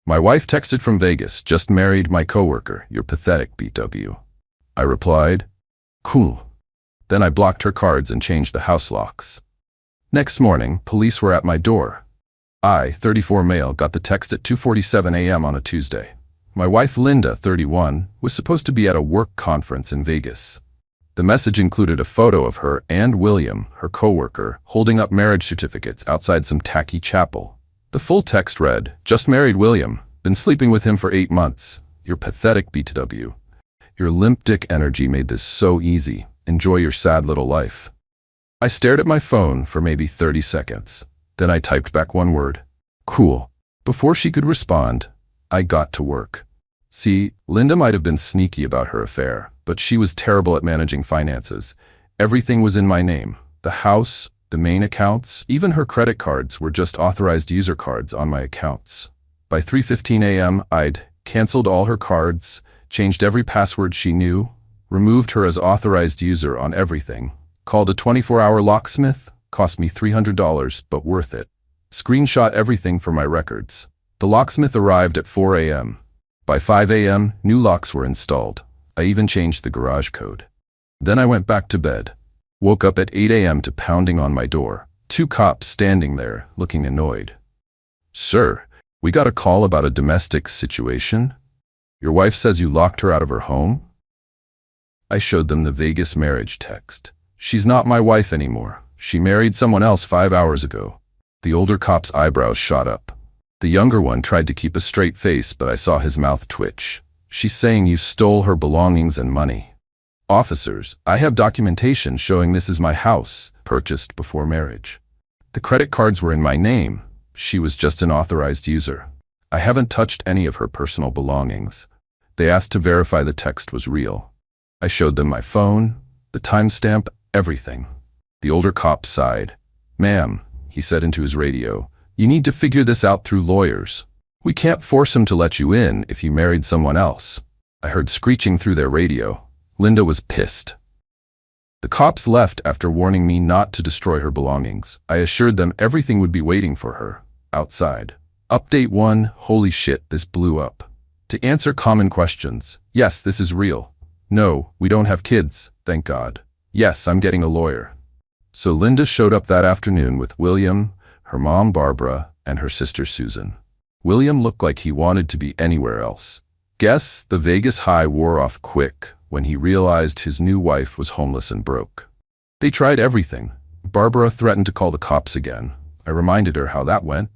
My wife texted from Vegas, just married my coworker, you're pathetic, BTW. I replied, cool. Then I blocked her cards and changed the house locks. Next morning, police were at my door. I, 34 male, got the text at 2:47 a.m. on a Tuesday. My wife Linda, 31, was supposed to be at a work conference in Vegas. The message included a photo of her and William, her coworker, holding up marriage certificates outside some tacky chapel. The full text read, just married William, been sleeping with him for 8 months. You're pathetic, BTW. Your limp dick energy made this so easy. Enjoy your sad little life. I stared at my phone for maybe 30 seconds. Then I typed back one word, cool. Before she could respond, I got to work. See, Linda might have been sneaky about her affair, but she was terrible at managing finances. Everything was in my name. The house, the main accounts, even her credit cards were just authorized user cards on my accounts. By 3:15 a.m., I'd canceled all her cards, changed every password she knew, removed her as authorized user on everything, called a 24-hour locksmith, cost me $300, but worth it. Screenshot everything for my records. The locksmith arrived at 4 a.m. By 5 a.m., new locks were installed. I even changed the garage code. Then I went back to bed. Woke up at 8 a.m. to pounding on my door. 2 cops standing there, looking annoyed. Sir, we got a call about a domestic situation. Your wife says you locked her out of her home? I showed them the Vegas marriage text. She's not my wife anymore. She married someone else 5 hours ago. The older cop's eyebrows shot up. The younger one tried to keep a straight face, but I saw his mouth twitch. She's saying you stole her belongings and money. Officers, I have documentation showing this is my house, purchased before marriage. The credit cards were in my name. She was just an authorized user. I haven't touched any of her personal belongings. They asked to verify the text was real. I showed them my phone, the timestamp, everything. The older cop sighed. Ma'am, he said into his radio, you need to figure this out through lawyers. We can't force him to let you in if you married someone else. I heard screeching through their radio. Linda was pissed. The cops left after warning me not to destroy her belongings. I assured them everything would be waiting for her, outside. Update 1, holy shit, this blew up. To answer common questions, yes, this is real. No, we don't have kids, thank God. Yes, I'm getting a lawyer. So Linda showed up that afternoon with William, her mom Barbara, and her sister Susan. William looked like he wanted to be anywhere else. Guess the Vegas high wore off quick when he realized his new wife was homeless and broke. They tried everything. Barbara threatened to call the cops again. I reminded her how that went.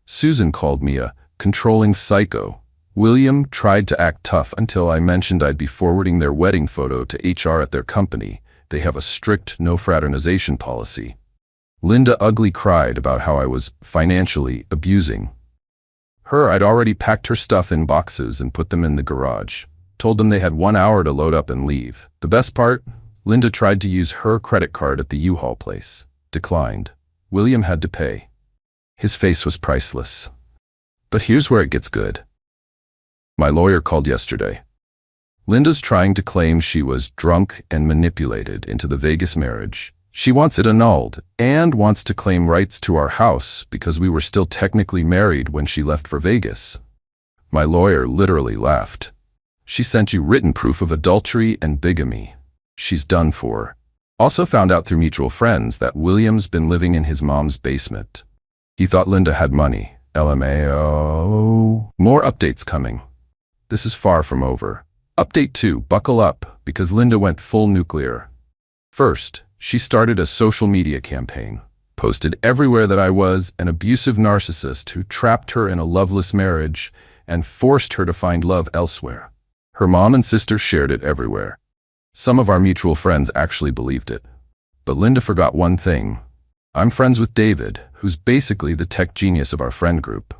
Susan called me a controlling psycho. William tried to act tough until I mentioned I'd be forwarding their wedding photo to HR at their company. They have a strict no fraternization policy. Linda ugly cried about how I was financially abusing her. I'd already packed her stuff in boxes and put them in the garage. Told them they had 1 hour to load up and leave. The best part? Linda tried to use her credit card at the U-Haul place. Declined. William had to pay. His face was priceless. But here's where it gets good. My lawyer called yesterday. Linda's trying to claim she was drunk and manipulated into the Vegas marriage. She wants it annulled and wants to claim rights to our house because we were still technically married when she left for Vegas. My lawyer literally laughed. She sent you written proof of adultery and bigamy. She's done for. Also found out through mutual friends that William's been living in his mom's basement. He thought Linda had money. LMAO. More updates coming. This is far from over. Update 2, buckle up, because Linda went full nuclear. First, she started a social media campaign. Posted everywhere that I was an abusive narcissist who trapped her in a loveless marriage and forced her to find love elsewhere. Her mom and sister shared it everywhere. Some of our mutual friends actually believed it. But Linda forgot one thing. I'm friends with David, who's basically the tech genius of our friend group.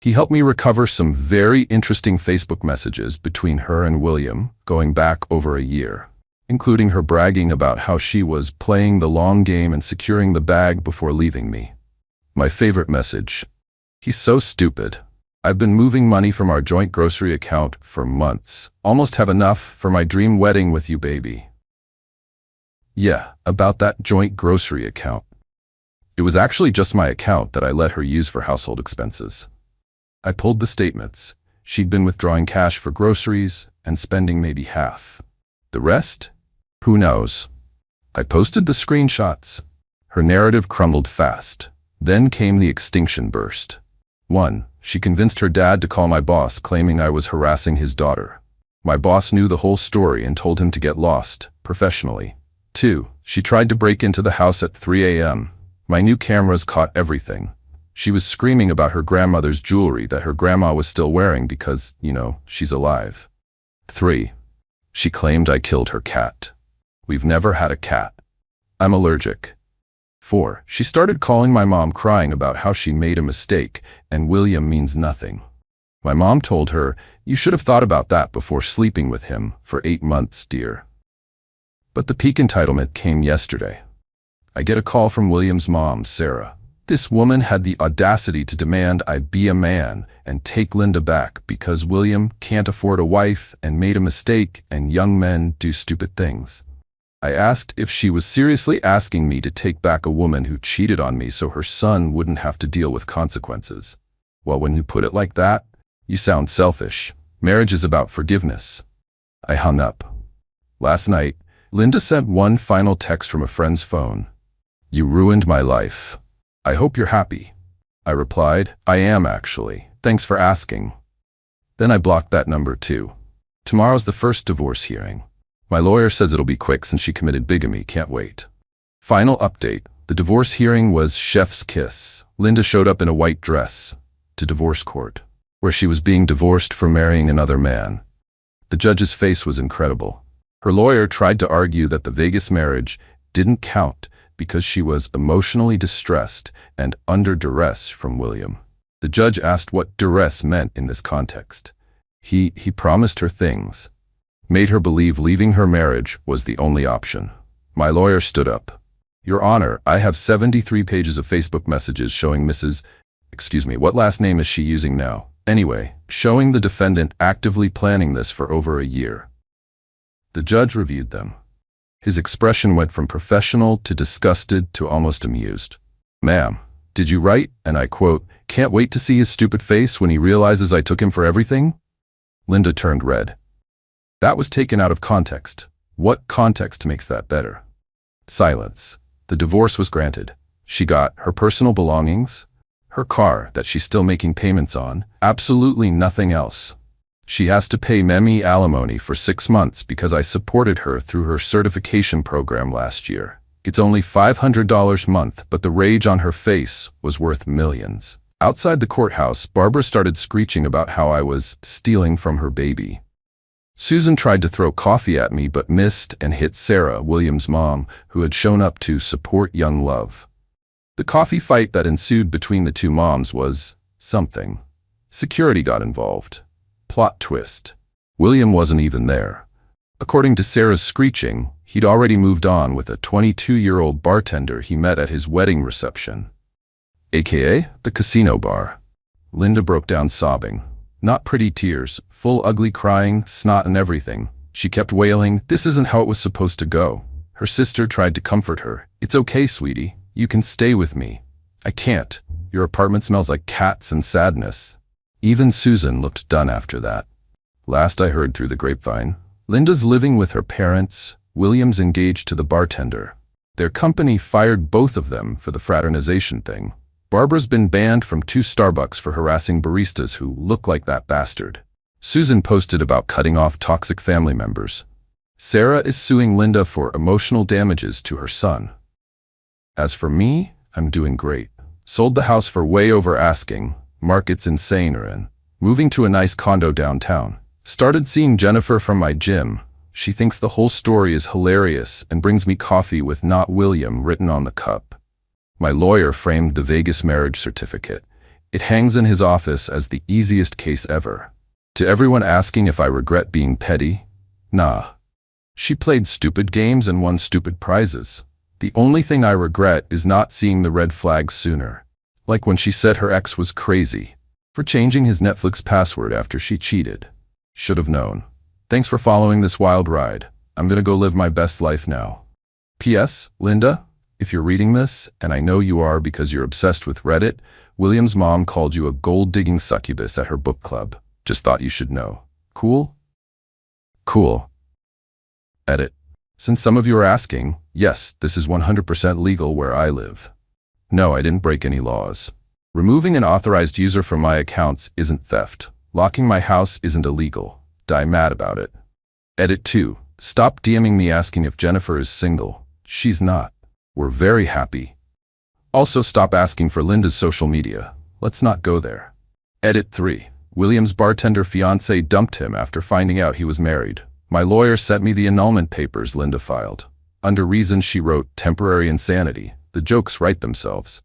He helped me recover some very interesting Facebook messages between her and William going back over a year, including her bragging about how she was playing the long game and securing the bag before leaving me. My favorite message. He's so stupid. I've been moving money from our joint grocery account for months. Almost have enough for my dream wedding with you, baby. Yeah, about that joint grocery account. It was actually just my account that I let her use for household expenses. I pulled the statements. She'd been withdrawing cash for groceries and spending maybe half. The rest? Who knows? I posted the screenshots. Her narrative crumbled fast. Then came the extinction burst. 1. She convinced her dad to call my boss, claiming I was harassing his daughter. My boss knew the whole story and told him to get lost, professionally. 2. She tried to break into the house at 3 a.m. My new cameras caught everything. She was screaming about her grandmother's jewelry that her grandma was still wearing because, she's alive. 3. She claimed I killed her cat. We've never had a cat. I'm allergic. 4. She started calling my mom, crying about how she made a mistake and William means nothing. My mom told her, "You should have thought about that before sleeping with him for 8 months, dear." But the peak entitlement came yesterday. I get a call from William's mom, Sarah. This woman had the audacity to demand I be a man and take Linda back because William can't afford a wife and made a mistake and young men do stupid things. I asked if she was seriously asking me to take back a woman who cheated on me so her son wouldn't have to deal with consequences. Well, when you put it like that, you sound selfish. Marriage is about forgiveness. I hung up. Last night, Linda sent one final text from a friend's phone. "You ruined my life. I hope you're happy." I replied, "I am actually. Thanks for asking." Then I blocked that number too. Tomorrow's the first divorce hearing. My lawyer says it'll be quick since she committed bigamy. Can't wait. Final update. The divorce hearing was chef's kiss. Linda showed up in a white dress to divorce court, where she was being divorced for marrying another man. The judge's face was incredible. Her lawyer tried to argue that the Vegas marriage didn't count because she was emotionally distressed and under duress from William. The judge asked what duress meant in this context. He promised her things, made her believe leaving her marriage was the only option. My lawyer stood up. "Your Honor, I have 73 pages of Facebook messages showing what last name is she using now? Anyway, showing the defendant actively planning this for over a year." The judge reviewed them. His expression went from professional to disgusted to almost amused. "Ma'am, did you write," and I quote, "can't wait to see his stupid face when he realizes I took him for everything?" Linda turned red. That was taken out of context. What context makes that better? Silence. The divorce was granted. She got her personal belongings, her car that she's still making payments on, absolutely nothing else. She has to pay me alimony for 6 months because I supported her through her certification program last year. It's only $500 a month, but the rage on her face was worth millions. Outside the courthouse, Barbara started screeching about how I was stealing from her baby. Susan tried to throw coffee at me but missed and hit Sarah, William's mom, who had shown up to support young love. The coffee fight that ensued between the two moms was something. Security got involved. Plot twist. William wasn't even there. According to Sarah's screeching, he'd already moved on with a 22-year-old bartender he met at his wedding reception, aka the casino bar. Linda broke down sobbing. Not pretty tears, full ugly crying, snot and everything. She kept wailing, "This isn't how it was supposed to go." Her sister tried to comfort her. "It's okay, sweetie. You can stay with me." "I can't. Your apartment smells like cats and sadness." Even Susan looked done after that. Last I heard through the grapevine, Linda's living with her parents, William's engaged to the bartender. Their company fired both of them for the fraternization thing. Barbara's been banned from 2 Starbucks for harassing baristas who look like that bastard. Susan posted about cutting off toxic family members. Sarah is suing Linda for emotional damages to her son. As for me, I'm doing great. Sold the house for way over asking. Market's insane in. Moving to a nice condo downtown. Started seeing Jennifer from my gym. She thinks the whole story is hilarious and brings me coffee with "Not William" written on the cup. My lawyer framed the Vegas marriage certificate. It hangs in his office as the easiest case ever. To everyone asking if I regret being petty, nah. She played stupid games and won stupid prizes. The only thing I regret is not seeing the red flags sooner. Like when she said her ex was crazy for changing his Netflix password after she cheated. Should have known. Thanks for following this wild ride. I'm gonna go live my best life now. P.S. Linda, if you're reading this, and I know you are because you're obsessed with Reddit, William's mom called you a gold-digging succubus at her book club. Just thought you should know. Cool? Cool. Edit. Since some of you are asking, yes, this is 100% legal where I live. No, I didn't break any laws. Removing an authorized user from my accounts isn't theft. Locking my house isn't illegal. Die mad about it. Edit 2. Stop DMing me asking if Jennifer is single. She's not. We're very happy. Also stop asking for Linda's social media. Let's not go there. Edit 3. William's bartender fiancé dumped him after finding out he was married. My lawyer sent me the annulment papers Linda filed. Under reasons she wrote temporary insanity. The jokes write themselves.